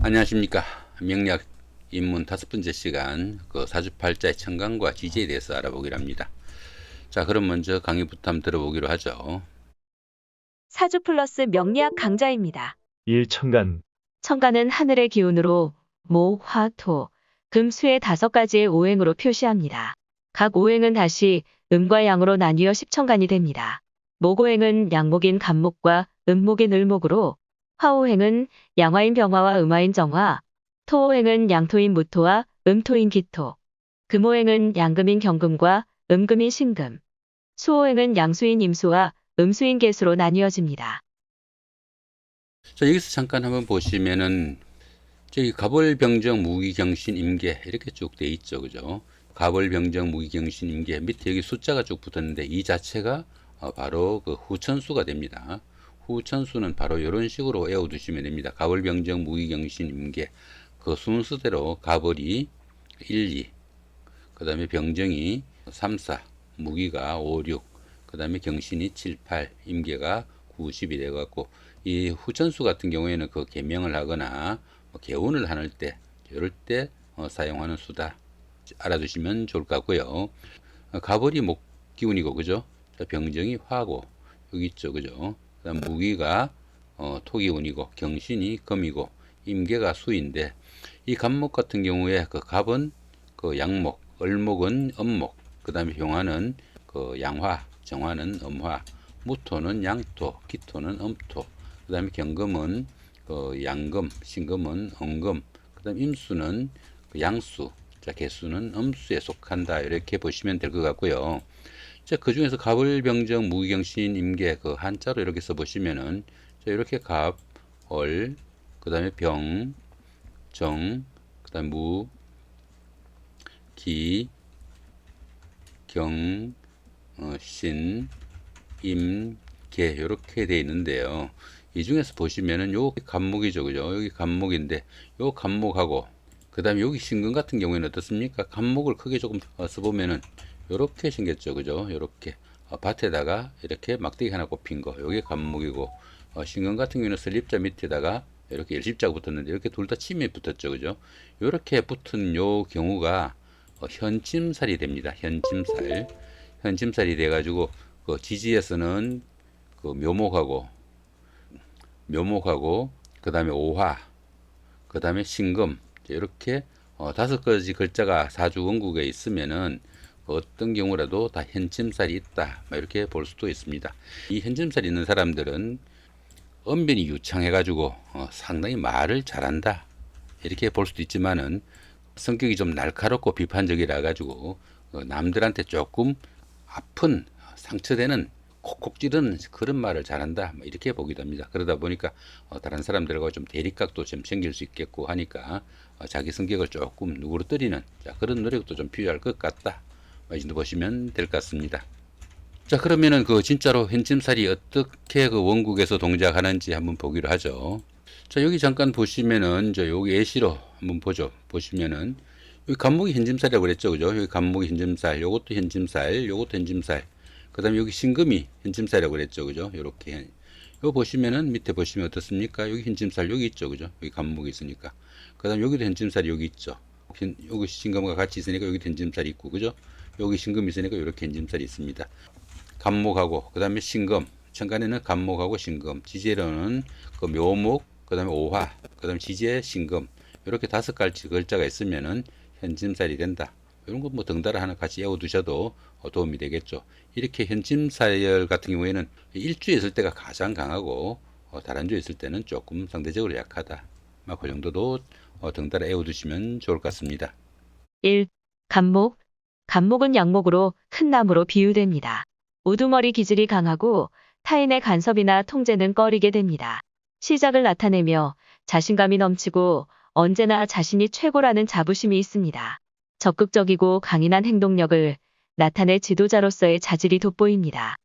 안녕하십니까. 명리학 입문 5번째 시간 사주팔자의 천간과 지지에 대해서 알아보기로 합니다. 자, 그럼 먼저 강의부터 한번 들어보기로 하죠. 사주 플러스 명리학 강좌입니다. 1. 천간은 하늘의 기운으로 목, 화, 토, 금, 수의 5가지의 오행으로 표시합니다. 각 오행은 다시 음과 양으로 나뉘어 십천간이 됩니다. 목오행은 양목인 간목과 음목인 을목으로, 화오행은 양화인 병화와 음화인 정화, 토오행은 양토인 무토와 음토인 기토, 금오행은 양금인 경금과 음금인 신금, 수오행은 양수인 임수와 음수인 개수로 나뉘어집니다. 자, 여기서 잠깐 한번 보시면은 저기 갑월병정 무기경신 임계 이렇게 쭉 돼 있죠. 그죠? 갑월병정 무기경신 임계 밑에 여기 숫자가 쭉 붙었는데 이 자체가 바로 그 후천수가 됩니다. 후천수는 바로 이런 식으로 외워두시면 됩니다. 갑월병정 무기경신 임계 그 순서대로 갑월이 1, 2, 그 다음에 병정이 3, 4, 무기가 5, 6, 그 다음에 경신이 7, 8, 임계가 9, 10이 돼갖고 이 후천수 같은 경우에는 그 개명을 하거나 개운을 하는 때 이럴 때 사용하는 수다 알아두시면 좋을 것 같고요. 갑월이 목기운이고 그죠? 병정이 화고 여기 있죠 그죠? 그다음 무기가 토기운이고 경신이 금이고 임계가 수인데 이 간목 같은 경우에 그 갑은 그 양목, 을목은 음목, 그 다음에 병화는 그 양화, 정화는 음화, 무토는 양토, 기토는 음토, 그 다음에 경금은 그 양금, 신금은 음금, 그 다음에 임수는 그 양수, 자, 개수는 음수에 속한다. 이렇게 보시면 될 것 같고요. 자, 그 중에서 갑을병정, 무기경신, 임계 그 한자로 이렇게 써보시면은 자, 이렇게 갑, 월, 그 다음에 병, 정, 그 다음에 무, 기, 경, 신, 임, 계 이렇게 돼 있는데요. 이 중에서 보시면은 요 간목이죠, 그죠? 여기 간목인데 요 간목하고 그 다음에 여기 신금 같은 경우에는 어떻습니까? 간목을 크게 조금 써보면은 요렇게 생겼죠, 그죠? 요렇게 밭에다가 이렇게 막대기 하나 꼽힌 거, 요게 간목이고 신금 같은 경우는 슬립자 밑에다가 이렇게 일십자가 붙었는데 이렇게 둘 다 침에 붙었죠, 그죠? 요렇게 붙은 요 경우가 현침살이 됩니다. 현침살이 돼가지고 그 지지에서는 그 묘목하고 그 다음에 오화 그 다음에 신금 이렇게 5가지 글자가 사주 원국에 있으면은 어떤 경우라도 다 현침살이 있다 이렇게 볼 수도 있습니다. 이 현침살이 있는 사람들은 언변이 유창해가지고 상당히 말을 잘한다 이렇게 볼 수도 있지만은 성격이 좀 날카롭고 비판적이라 가지고 남들한테 조금 아픈 상처되는 콕콕 찌르는 그런 말을 잘한다 이렇게 보기도 합니다. 그러다 보니까 다른 사람들과 좀 대립각도 좀 생길 수 있겠고 하니까 자기 성격을 조금 누그러뜨리는 그런 노력도 좀 필요할 것 같다 이 정도 보시면 될 것 같습니다. 자, 그러면은 그 진짜로 현침살이 어떻게 그 원국에서 동작하는지 한번 보기로 하죠. 자, 여기 잠깐 보시면은 여기 예시로 한번 보죠. 보시면은 여기 간목이 현짐살이라고 그랬죠, 그죠? 여기 간목이 현짐살, 요것도 현짐살, 요것도 현짐살. 그다음에 여기 신금이 현짐살이라고 그랬죠, 그죠? 요렇게. 요 보시면은 밑에 보시면 어떻습니까? 여기 현짐살 여기 있죠, 그죠? 여기 간목이 있으니까. 그다음 여기도 현짐살이 여기 있죠. 여기 신금과 같이 있으니까 여기 현짐살이 있고, 그죠? 여기 신금이 있으니까 이렇게 현짐살이 있습니다. 간목하고 그다음에 신금, 천간에는 간목하고 신금, 지지에는 그 묘목, 그다음에 오화, 그다음에 지지에 신금 이렇게 5가지 글자가 있으면은 현짐살이 된다. 이런 거 뭐 덩달아 하나 같이 외워두셔도 도움이 되겠죠. 이렇게 현짐사열 같은 경우에는 일주에 있을 때가 가장 강하고 다른주에 있을 때는 조금 상대적으로 약하다. 그 정도도 덩달아 외워두시면 좋을 것 같습니다. 1. 간목. 간목은 양목으로 큰 나무로 비유됩니다. 우두머리 기질이 강하고 타인의 간섭이나 통제는 꺼리게 됩니다. 시작을 나타내며 자신감이 넘치고 언제나 자신이 최고라는 자부심이 있습니다. 적극적이고 강인한 행동력을 나타낼 지도자로서의 자질이 돋보입니다.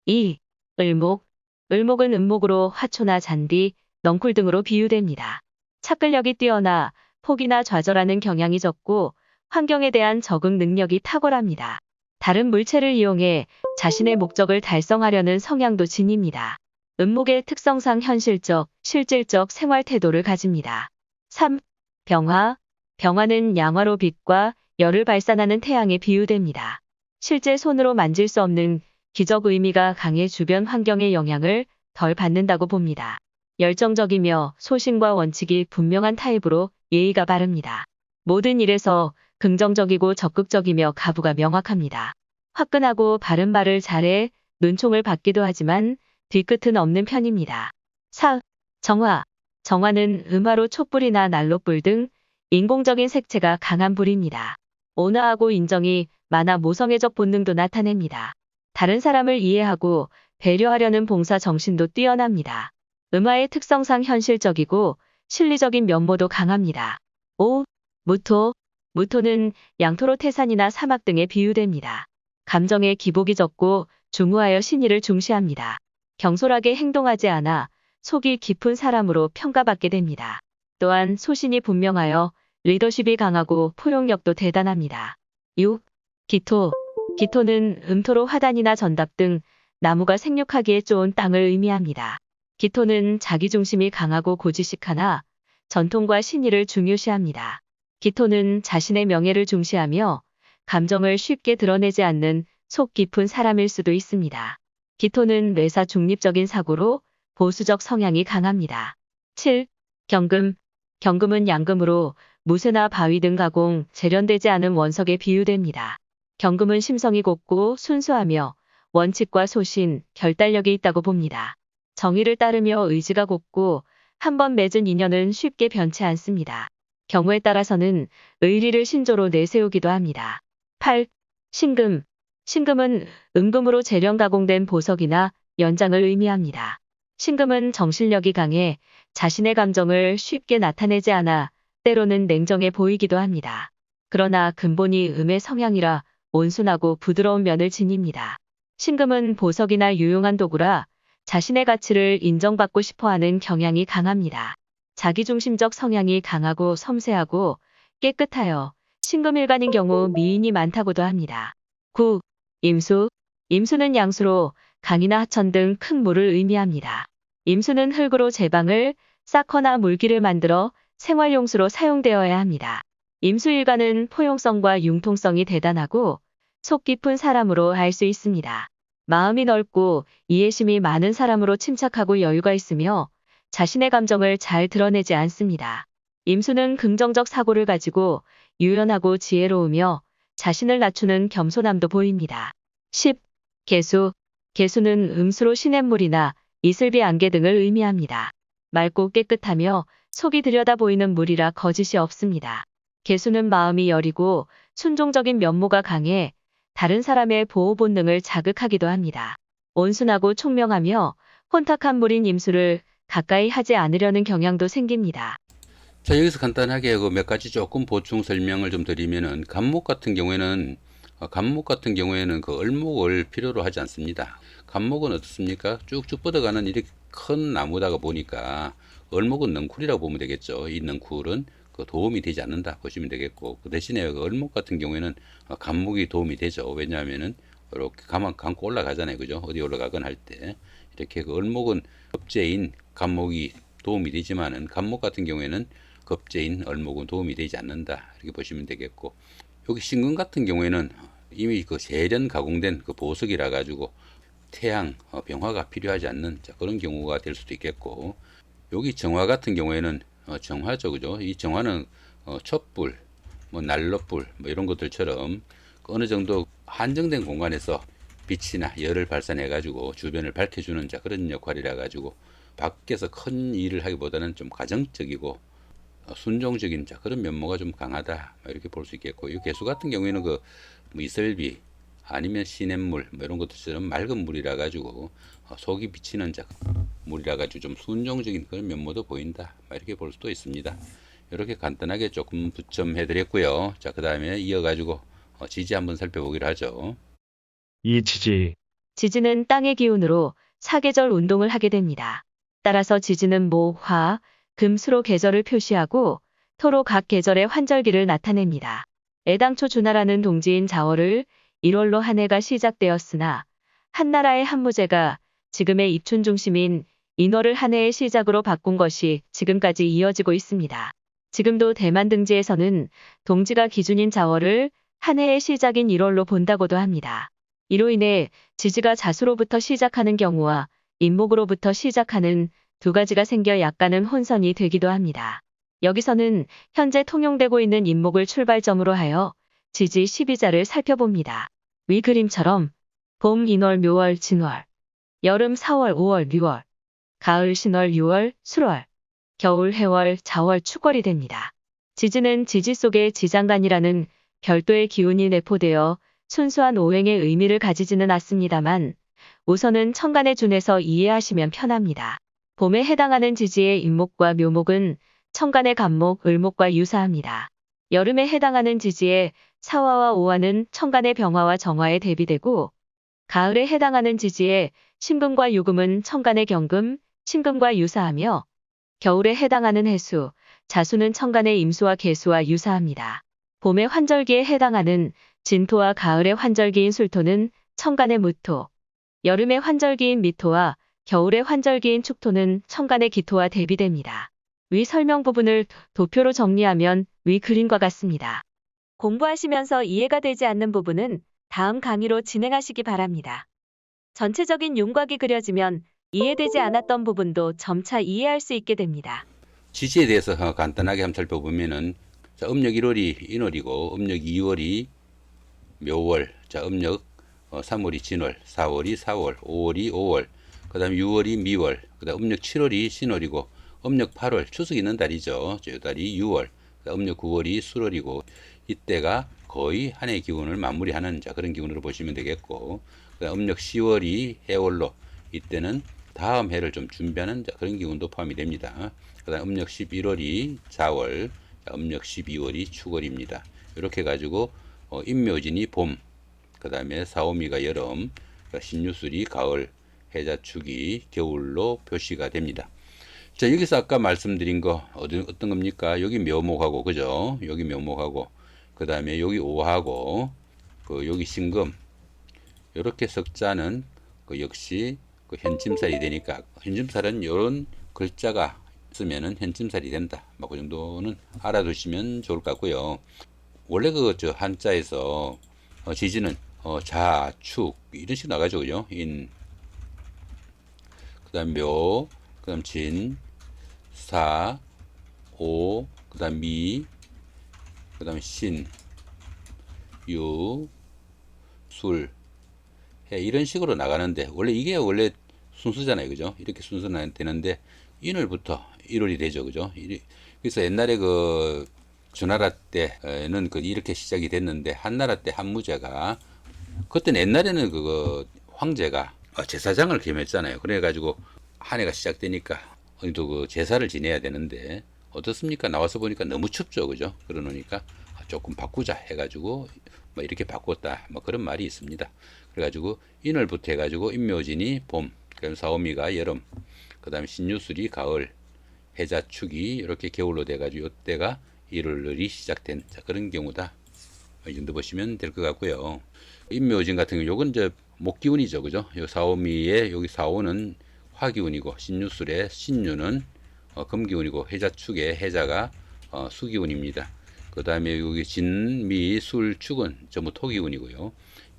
2. 을목. 을목은 음목으로 화초나 잔디, 넝쿨 등으로 비유됩니다. 착근력이 뛰어나 폭이나 좌절하는 경향이 적고 환경에 대한 적응 능력이 탁월합니다. 다른 물체를 이용해 자신의 목적을 달성하려는 성향도 지닙니다. 음목의 특성상 현실적, 실질적 생활 태도를 가집니다. 3. 병화. 병화는 양화로 빛과 열을 발산하는 태양에 비유됩니다. 실제 손으로 만질 수 없는 기적 의미가 강해 주변 환경의 영향을 덜 받는다고 봅니다. 열정적이며 소신과 원칙이 분명한 타입으로 예의가 바릅니다. 모든 일에서 긍정적이고 적극적이며 가부가 명확합니다. 화끈하고 바른 말을 잘해 눈총을 받기도 하지만 뒤끝은 없는 편입니다. 4. 정화. 정화는 음화로 촛불이나 난로불 등 인공적인 색채가 강한 불입니다. 온화하고 인정이 많아 모성애적 본능도 나타냅니다. 다른 사람을 이해하고 배려하려는 봉사 정신도 뛰어납니다. 음화의 특성상 현실적이고 실리적인 면모도 강합니다. 5. 무토. 무토는 양토로 태산이나 사막 등에 비유됩니다. 감정의 기복이 적고 중후하여 신의를 중시합니다. 경솔하게 행동하지 않아 속이 깊은 사람으로 평가받게 됩니다. 또한 소신이 분명하여 리더십이 강하고 포용력도 대단합니다. 6. 기토. 기토는 음토로 화단이나 전답 등 나무가 생육하기에 좋은 땅을 의미합니다. 기토는 자기중심이 강하고 고지식하나 전통과 신의를 중요시합니다. 기토는 자신의 명예를 중시하며 감정을 쉽게 드러내지 않는 속 깊은 사람일 수도 있습니다. 기토는 뇌사 중립적인 사고로 보수적 성향이 강합니다. 7. 경금. 경금은 양금으로 무쇠나 바위 등 가공, 재련되지 않은 원석에 비유됩니다. 경금은 심성이 곱고 순수하며 원칙과 소신, 결단력이 있다고 봅니다. 정의를 따르며 의지가 곱고 한번 맺은 인연은 쉽게 변치 않습니다. 경우에 따라서는 의리를 신조로 내세우기도 합니다. 8. 신금. 신금은 은금으로 재련 가공된 보석이나 연장을 의미합니다. 신금은 정신력이 강해 자신의 감정을 쉽게 나타내지 않아 때로는 냉정해 보이기도 합니다. 그러나 근본이 음의 성향이라 온순하고 부드러운 면을 지닙니다. 신금은 보석이나 유용한 도구라 자신의 가치를 인정받고 싶어하는 경향이 강합니다. 자기중심적 성향이 강하고 섬세하고 깨끗하여 신금일간인 경우 미인이 많다고도 합니다. 9. 임수. 임수는 양수로 강이나 하천 등 큰 물을 의미합니다. 임수는 흙으로 제방을 쌓거나 물기를 만들어 생활용수로 사용되어야 합니다. 임수일간은 포용성과 융통성이 대단하고 속 깊은 사람으로 알 수 있습니다. 마음이 넓고 이해심이 많은 사람으로 침착하고 여유가 있으며 자신의 감정을 잘 드러내지 않습니다. 임수는 긍정적 사고를 가지고 유연하고 지혜로우며 자신을 낮추는 겸손함도 보입니다. 10. 개수. 개수는 음수로 시냇물이나 이슬비 안개 등을 의미합니다. 맑고 깨끗하며 속이 들여다 보이는 물이라 거짓이 없습니다. 개수는 마음이 여리고 순종적인 면모가 강해 다른 사람의 보호 본능을 자극하기도 합니다. 온순하고 총명하며 혼탁한 물인 임수를 가까이 하지 않으려는 경향도 생깁니다. 자, 여기서 간단하게 그 몇 가지 조금 보충 설명을 좀 드리면은 간목 같은 경우에는 그 얼목을 필요로 하지 않습니다. 간목은 어떻습니까? 쭉쭉 뻗어가는 이렇게 큰 나무다가 보니까 얼목은 넝쿨이라고 보면 되겠죠. 이 넝쿨은 그 도움이 되지 않는다 보시면 되겠고, 그 대신에 그 얼목 같은 경우에는 간목이 도움이 되죠. 왜냐하면은 이렇게 감고 올라가잖아요, 그죠? 어디 올라가건 할 때 이렇게 그 얼목은 겁재인 간목이 도움이 되지만은 간목 같은 경우에는 겁재인 얼목은 도움이 되지 않는다 이렇게 보시면 되겠고, 여기 신금 같은 경우에는 이미 그 재련 가공된 그 보석이라 가지고 태양, 병화가 필요하지 않는 그런 경우가 될 수도 있겠고, 여기 정화 같은 경우에는 정화죠, 그죠? 이 정화는 촛불, 뭐 난로불, 뭐 이런 것들처럼 어느 정도 한정된 공간에서 빛이나 열을 발산해 가지고 주변을 밝혀주는 그런 역할이라 가지고 밖에서 큰 일을 하기보다는 좀 가정적이고 순종적인 그런 면모가 좀 강하다 이렇게 볼 수 있겠고, 이 개수 같은 경우에는 그 이슬비 아니면 시냇물 뭐 이런 것들처럼 맑은 물이라 가지고 속이 비치는 물이라 가지고 좀 순종적인 그런 면모도 보인다 이렇게 볼 수도 있습니다. 이렇게 간단하게 조금 부첨해 드렸고요. 자, 그 다음에 이어 가지고 지지 한번 살펴보기로 하죠. 이지지. 지지는 땅의 기운으로 사계절 운동을 하게 됩니다. 따라서 지지는 목, 화, 금, 수로 계절을 표시하고 토로 각 계절의 환절기를 나타냅니다. 애당초 주나라는 동지인 자월을 1월로 한 해가 시작되었으나 한나라의 한무제가 지금의 입춘 중심인 인월을 한 해의 시작으로 바꾼 것이 지금까지 이어지고 있습니다. 지금도 대만 등지에서는 동지가 기준인 자월을 한 해의 시작인 1월로 본다고도 합니다. 이로 인해 지지가 자수로부터 시작하는 경우와 임목으로부터 시작하는 두 가지가 생겨 약간은 혼선이 되기도 합니다. 여기서는 현재 통용되고 있는 임목을 출발점으로 하여 지지 12자를 살펴봅니다. 위 그림처럼 봄 인월 묘월 진월, 여름 4월 5월 6월, 가을 신월 6월 술월, 겨울 해월 자월 축월이 됩니다. 지지는 지지 속에 지장간이라는 별도의 기운이 내포되어 순수한 오행의 의미를 가지지는 않습니다만 우선은 천간에 준해서 이해하시면 편합니다. 봄에 해당하는 지지의 임목과 묘목은 천간의 간목, 을목과 유사합니다. 여름에 해당하는 지지의 사화와 오화는 천간의 병화와 정화에 대비되고 가을에 해당하는 지지의 신금과 유금은 천간의 경금, 신금과 유사하며 겨울에 해당하는 해수, 자수는 천간의 임수와 계수와 유사합니다. 봄의 환절기에 해당하는 진토와 가을의 환절기인 술토는 천간의 무토, 여름의 환절기인 미토와 겨울의 환절기인 축토는 천간의 기토와 대비됩니다. 위 설명 부분을 도표로 정리하면 위 그림과 같습니다. 공부하시면서 이해가 되지 않는 부분은 다음 강의로 진행하시기 바랍니다. 전체적인 윤곽이 그려지면 이해되지 않았던 부분도 점차 이해할 수 있게 됩니다. 지지에 대해서 간단하게 한번 살펴보면은 자, 음력 1월이 인월이고 음력 2월이 묘월, 자, 음력 3월이 진월, 4월이 4월, 5월이 5월, 그 다음에 6월이 미월, 그 다음 음력 7월이 신월이고 음력 8월 추석 있는 달이죠. 저 달이 6월, 음력 9월이 술월이고 이때가 거의 한 해 기운을 마무리하는 자 그런 기운으로 보시면 되겠고 그다음 음력 10월이 해월로 이때는 다음 해를 좀 준비하는 자 그런 기운도 포함이 됩니다. 그다음 음력 11월이 자월, 음력 12월이 축월입니다. 이렇게 가지고 임묘진이 봄, 그다음에 사오미가 여름, 신유술이 가을, 해자축이 겨울로 표시가 됩니다. 자, 여기서 아까 말씀드린 거 어떤 겁니까? 여기 묘목하고 그죠? 여기 묘목하고 그 다음에 여기 오하고 여기 신금 이렇게 석자는 역시 현침살이 되니까 현침살은 이런 글자가 쓰면은 현침살이 된다. 뭐 그 정도는 알아두시면 좋을 것 같고요. 원래 저 한자에서 지지는 자, 축 이런 식으로 나가죠, 그죠? 그다음 묘, 그다음 진, 사, 오, 그다음 미, 그다음 신, 유, 술, 해 이런 식으로 나가는데 이게 원래 순수잖아요, 그죠? 이렇게 순서가 되는데 인월부터 1월이 되죠, 그죠? 그래서 옛날에 주나라 때는 이렇게 시작이 됐는데 한나라 때 한무제가 그때는 옛날에는 황제가 제사장을 겸했잖아요. 그래가지고 한 해가 시작되니까 어디도 제사를 지내야 되는데 어떻습니까? 나와서 보니까 너무 춥죠, 그죠? 그러니까 조금 바꾸자 해가지고 뭐 이렇게 바꿨다, 뭐 그런 말이 있습니다. 그래가지고 인월부터 해가지고 임묘진이 봄, 그다음 사오미가 여름, 그다음 신유술이 가을, 해자축이 이렇게 겨울로 돼가지고 이때가 1월이 시작된 그런 경우다. 이 정도 보시면 될 것 같고요. 임묘진 같은 경우 요건 이제 목기운이죠, 그죠? 요 사오미의 여기 사오는 화기운이고 신유술의 신유는 금기운이고 해자축의 해자가 수기운입니다. 그 다음에 여기 진미 술축은 전부 토기운이고요.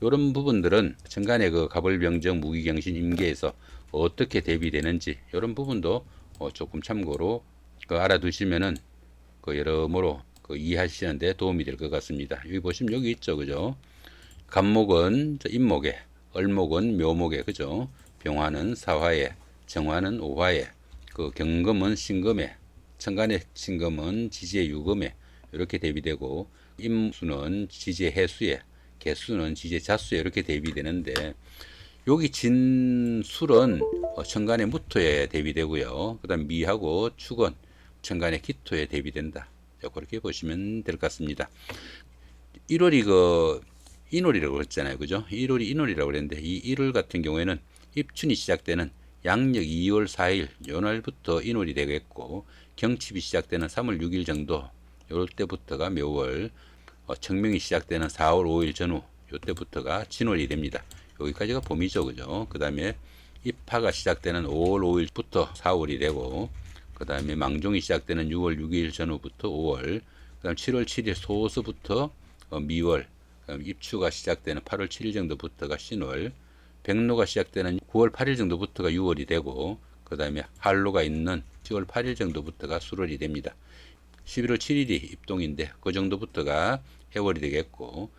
이런 부분들은 천간의 갑을병정 무기경신 임계에서 어떻게 대비되는지 이런 부분도 조금 참고로 알아두시면은 여러모로 이해하시는데 도움이 될 것 같습니다. 여기 보시면 여기 있죠, 그죠? 간목은 임목에, 을목은 묘목에, 그죠? 병화는 사화에, 정화는 오화에, 경금은 신금에, 천간의 신금은 지지의 유금에 이렇게 대비되고 임수는 지지의 해수에, 개수는 지지의 자수에 이렇게 대비되는데 여기 진술은 천간의 무토에 대비되고요. 그 다음 미하고 축은 천간의 기토에 대비된다. 자, 그렇게 보시면 될 것 같습니다. 1월이 인월이라고 했잖아요, 그죠? 1월이 인월이라고 그랬는데 이 1월 같은 경우에는 입춘이 시작되는 양력 2월 4일 요 날부터 인월이 되겠고 경칩이 시작되는 3월 6일 정도 요럴 때부터가 묘월, 청명이 시작되는 4월 5일 전후 요 때부터가 진월이 됩니다. 여기까지가 봄이죠, 그죠? 그 다음에 입하가 시작되는 5월 5일부터 4월이 되고 그 다음에 망종이 시작되는 6월 6일 전후부터 5월, 그 다음 7월 7일 소서부터 미월, 그다음 입추가 시작되는 8월 7일 정도부터가 신월, 백로가 시작되는 9월 8일 정도부터가 6월이 되고, 그 다음에 한로가 있는 10월 8일 정도부터가 수월이 됩니다. 11월 7일이 입동인데 그 정도부터가 해월이 되겠고,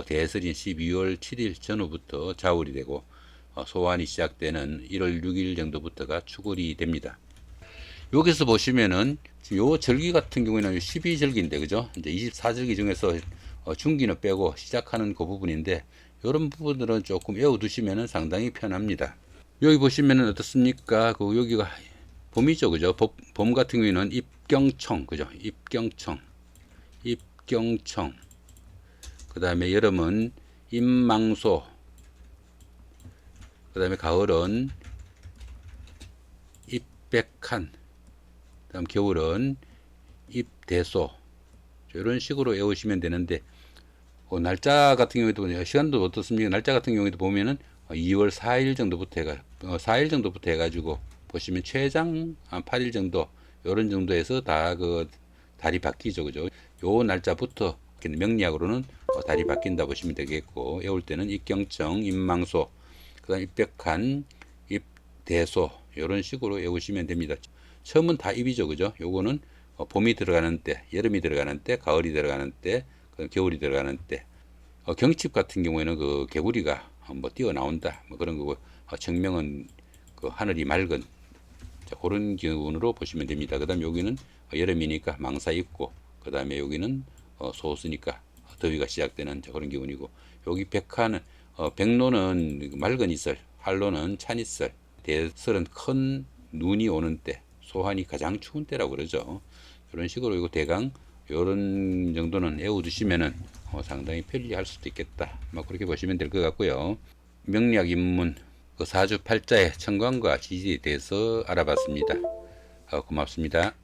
대설인 12월 7일 전후부터 자월이 되고, 소환이 시작되는 1월 6일 정도부터가 축월이 됩니다. 여기서 보시면은 지금 요 절기 같은 경우에는 12절기인데 그죠? 이제 24절기 중에서 중기는 빼고 시작하는 그 부분인데, 이런 부분들은 조금 외워두시면은 상당히 편합니다. 여기 보시면은 어떻습니까? 그 여기가 봄이죠, 그죠? 봄 같은 경우에는 입경청, 그죠? 입경청. 그 다음에 여름은 임망소. 그 다음에 가을은 입백한. 그 다음 겨울은 입대소. 이런 식으로 외우시면 되는데, 날짜 같은 경우에도 시간도 어떻습니까? 날짜 같은 경우에도 보면은 2월 4일 정도부터 4일 정도부터 해가지고 보시면 최장 한 8일 정도, 요런 정도에서 다 그 달이 바뀌죠, 그죠? 요 날짜부터 명리학으로는 달이 바뀐다 보시면 되겠고, 외울 때는 입경청, 입망소, 그다음 입백한, 입대소, 요런 식으로 외우시면 됩니다. 처음은 다 입이죠, 그죠? 요거는 봄이 들어가는 때, 여름이 들어가는 때, 가을이 들어가는 때, 겨울이 들어가는 때. 경칩 같은 경우에는 그 개구리가 뭐 뛰어나온다, 뭐 그런 거고, 청명은 그 하늘이 맑은, 자, 그런 기운으로 보시면 됩니다. 그 다음에 여기는 여름이니까 망사 입고, 그 다음에 여기는 소수니까 더위가 시작되는 그런 기운이고, 여기 백화는 백로는 맑은 이슬, 한로는 찬 이슬, 대설은 큰 눈이 오는 때, 소환이 가장 추운 때라고 그러죠. 이런 식으로 이거 대강 이런 정도는 외워두시면은 상당히 편리할 수도 있겠다, 뭐 그렇게 보시면 될 것 같고요. 명리학 입문 그 사주 팔자의 천간과 지지에 대해서 알아봤습니다. 고맙습니다.